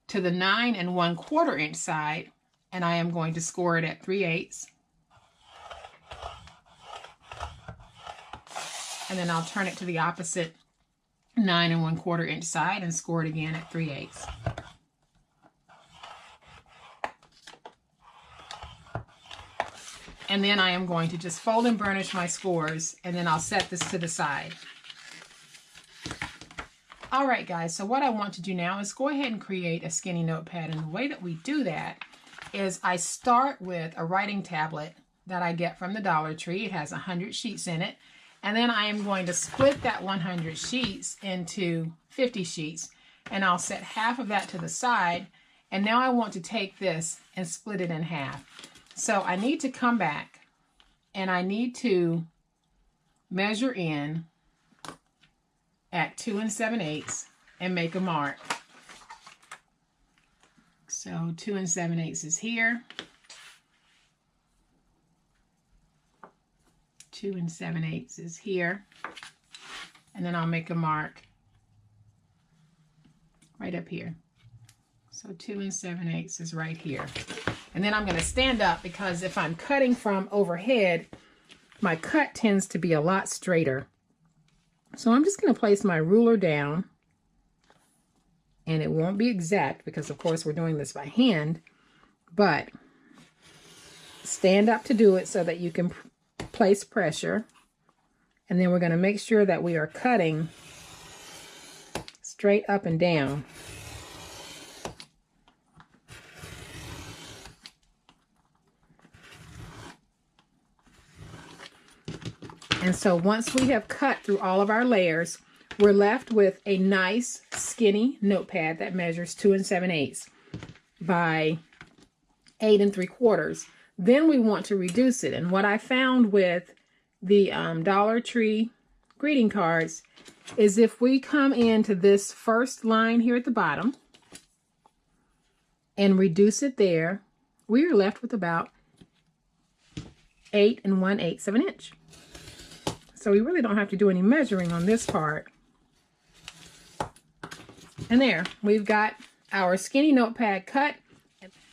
to the 9 1/4 inch side, and I am going to score it at 3/8. And then I'll turn it to the opposite 9 1/4 inch side and score it again at 3/8. And then I am going to just fold and burnish my scores, and then I'll set this to the side. All right, guys, so what I want to do now is go ahead and create a skinny notepad. And the way that we do that is I start with a writing tablet that I get from the Dollar Tree. It has 100 sheets in it. And then I am going to split that 100 sheets into 50 sheets. And I'll set half of that to the side. And now I want to take this and split it in half. So I need to come back and I need to measure in at 2 7/8 and make a mark. So 2 7/8 is here. 2 7/8 is here. And then I'll make a mark right up here. So 2 7/8 is right here. And then I'm going to stand up, because if I'm cutting from overhead, my cut tends to be a lot straighter. So I'm just going to place my ruler down, and it won't be exact because of course we're doing this by hand, but stand up to do it so that you can place pressure. And then we're going to make sure that we are cutting straight up and down. And so once we have cut through all of our layers, we're left with a nice skinny notepad that measures 2 7/8 by 8 3/4. Then we want to reduce it. And what I found with the Dollar Tree greeting cards is if we come into this first line here at the bottom and reduce it there, we are left with about 8 1/8 of an inch. So we really don't have to do any measuring on this part. And there, we've got our skinny notepad cut.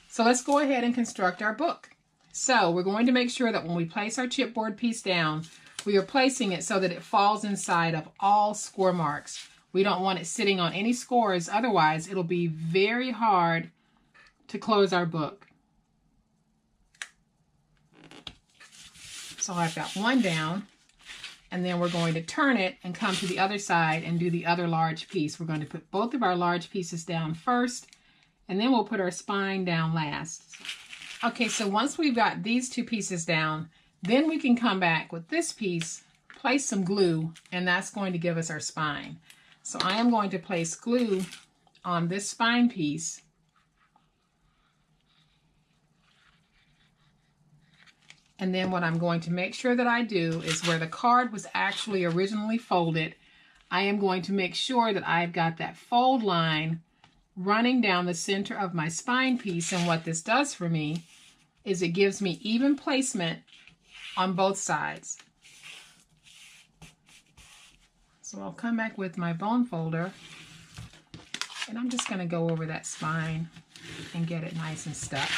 So let's go ahead and construct our book. So we're going to make sure that when we place our chipboard piece down, we are placing it so that it falls inside of all score marks. We don't want it sitting on any scores, otherwise it'll be very hard to close our book. So I've got one down. And then we're going to turn it and come to the other side and do the other large piece. We're going to put both of our large pieces down first, and then we'll put our spine down last. Okay, so once we've got these two pieces down, then we can come back with this piece, place some glue, and that's going to give us our spine. So I am going to place glue on this spine piece. And then what I'm going to make sure that I do is where the card was actually originally folded, I am going to make sure that I've got that fold line running down the center of my spine piece. And what this does for me is it gives me even placement on both sides. So I'll come back with my bone folder, and I'm just going to go over that spine and get it nice and stuck.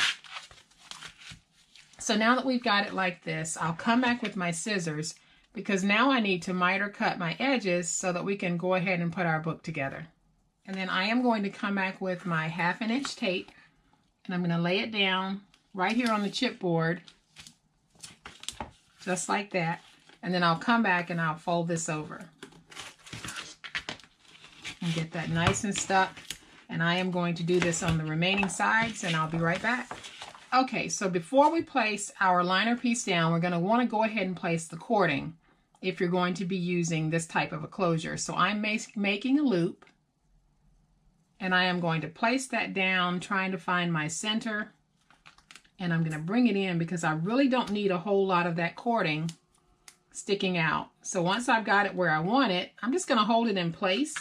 So now that we've got it like this, I'll come back with my scissors, because now I need to miter cut my edges so that we can go ahead and put our book together. And then I am going to come back with my 1/2 inch tape, and I'm going to lay it down right here on the chipboard, just like that. And then I'll come back and I'll fold this over and get that nice and stuck. And I am going to do this on the remaining sides, and I'll be right back. Okay, so before we place our liner piece down, we're going to want to go ahead and place the cording if you're going to be using this type of a closure. So I'm making a loop, and I am going to place that down, trying to find my center, and I'm going to bring it in because I really don't need a whole lot of that cording sticking out. So once I've got it where I want it, I'm just going to hold it in place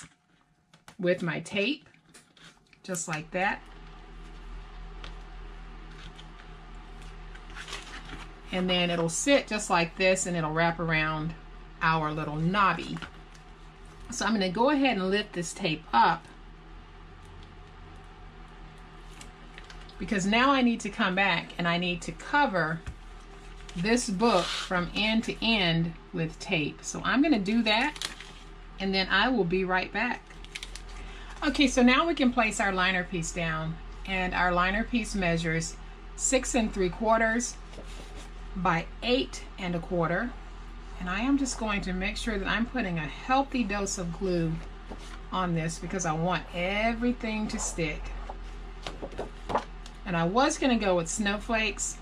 with my tape, just like that. And then it'll sit just like this, and it'll wrap around our little knobby. So I'm going to go ahead and lift this tape up, because now I need to come back and I need to cover this book from end to end with tape. So I'm going to do that, and then I will be right back. Okay, so now we can place our liner piece down, and our liner piece measures 6 3/4 by 8 1/4, and I am just going to make sure that I'm putting a healthy dose of glue on this because I want everything to stick. And I was going to go with snowflakes,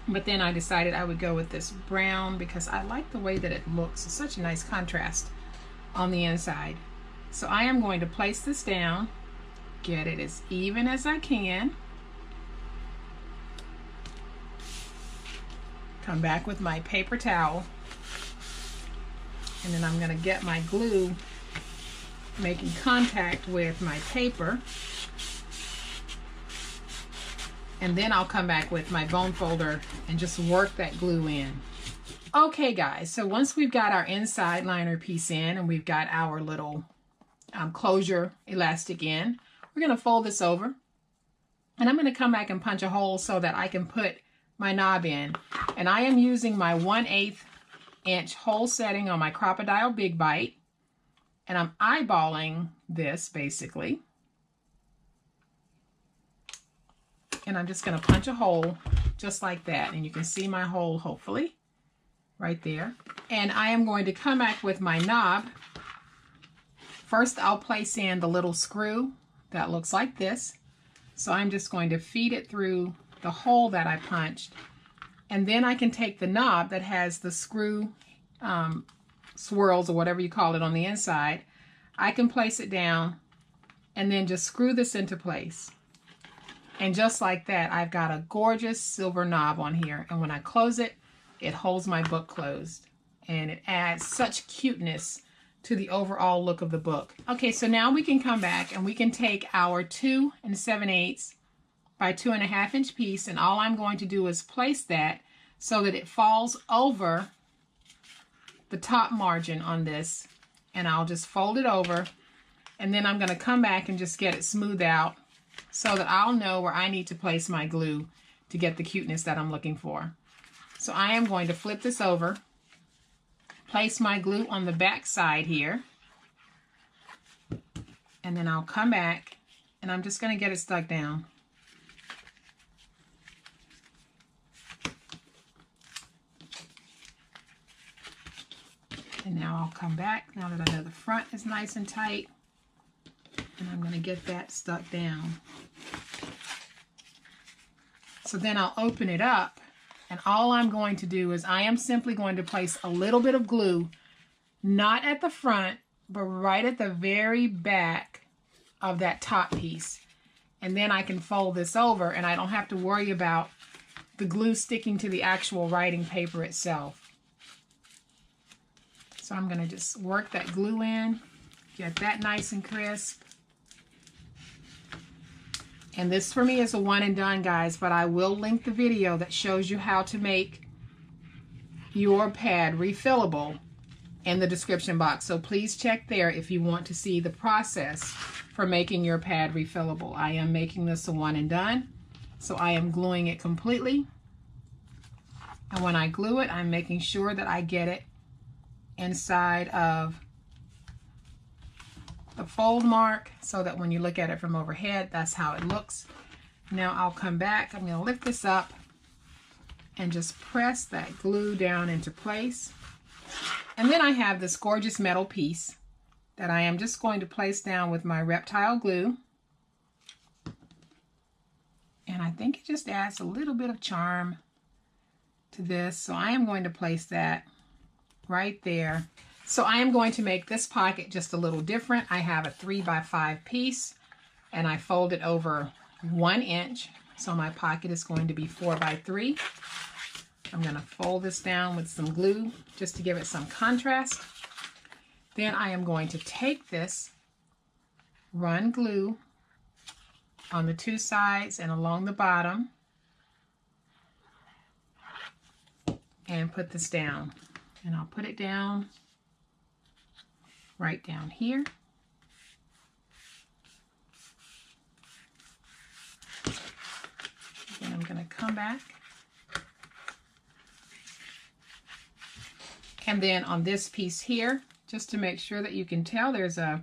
but then I decided I would go with this brown because I like the way that it looks. It's such a nice contrast on the inside. So I am going to place this down, get it as even as I can, come back with my paper towel, and then I'm going to get my glue making contact with my paper, and then I'll come back with my bone folder and just work that glue in. Okay guys, so once we've got our inside liner piece in and we've got our little closure elastic in, we're going to fold this over, and I'm going to come back and punch a hole so that I can put my knob in. And I am using my 1/8 inch hole setting on my Crocodile Big Bite, and I'm eyeballing this basically, and I'm just going to punch a hole just like that, and you can see my hole hopefully right there. And I am going to come back with my knob. First I'll place in the little screw that looks like this, so I'm just going to feed it through the hole that I punched, and then I can take the knob that has the screw swirls or whatever you call it on the inside. I can place it down and then just screw this into place, and just like that I've got a gorgeous silver knob on here, and when I close it, it holds my book closed, and it adds such cuteness to the overall look of the book. Okay, so now we can come back and we can take our 2 7/8 by 2.5 inch piece, and all I'm going to do is place that so that it falls over the top margin on this, and I'll just fold it over, and then I'm going to come back and just get it smoothed out so that I'll know where I need to place my glue to get the cuteness that I'm looking for. So I am going to flip this over, place my glue on the back side here, and then I'll come back and I'm just going to get it stuck down. And now I'll come back, now that I know the front is nice and tight, and I'm going to get that stuck down. So then I'll open it up, and all I'm going to do is I am simply going to place a little bit of glue, not at the front, but right at the very back of that top piece. And then I can fold this over, and I don't have to worry about the glue sticking to the actual writing paper itself. So I'm going to just work that glue in, get that nice and crisp. And this for me is a one and done, guys, but I will link the video that shows you how to make your pad refillable in the description box. So please check there if you want to see the process for making your pad refillable. I am making this a one and done, so I am gluing it completely. And when I glue it, I'm making sure that I get it inside of the fold mark so that when you look at it from overhead, that's how it looks. Now I'll come back. I'm going to lift this up and just press that glue down into place. And then I have this gorgeous metal piece that I am just going to place down with my reptile glue. And I think it just adds a little bit of charm to this. So I am going to place that right there. So I am going to make this pocket just a little different. I have a 3x5 piece and I fold it over 1 inch. So my pocket is going to be 4x3. I'm going to fold this down with some glue just to give it some contrast. Then I am going to take this, run glue on the 2 sides and along the bottom, and put this down. And I'll put it down right down here. Then I'm going to come back. And then on this piece here, just to make sure that you can tell there's a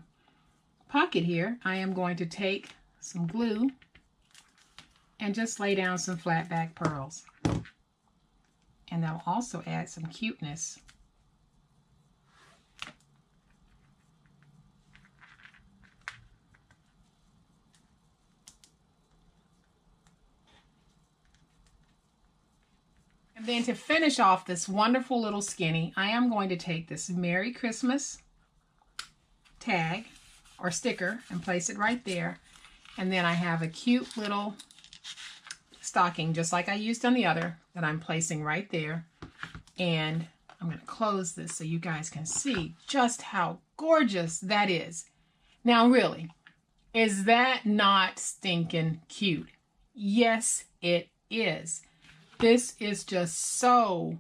pocket here, I am going to take some glue and just lay down some flat back pearls. And that will also add some cuteness. And then to finish off this wonderful little skinny, I am going to take this Merry Christmas tag or sticker and place it right there. And then I have a cute little stocking, just like I used on the other, that I'm placing right there. And I'm going to close this so you guys can see just how gorgeous that is. Now really, is that not stinking cute? Yes, it is. This is just so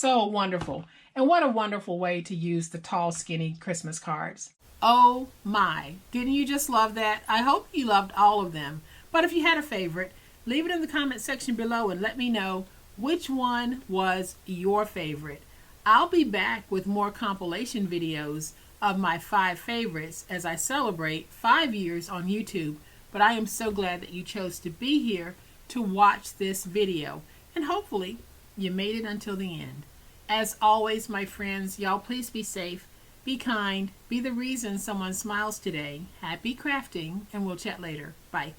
wonderful. And what a wonderful way to use the tall, skinny Christmas cards. Oh my, didn't you just love that? I hope you loved all of them. But if you had a favorite, leave it in the comment section below and let me know which one was your favorite. I'll be back with more compilation videos of my 5 favorites as I celebrate 5 years on YouTube. But I am so glad that you chose to be here to watch this video. And hopefully you made it until the end. As always, my friends, y'all please be safe, be kind, be the reason someone smiles today. Happy crafting, and we'll chat later. Bye.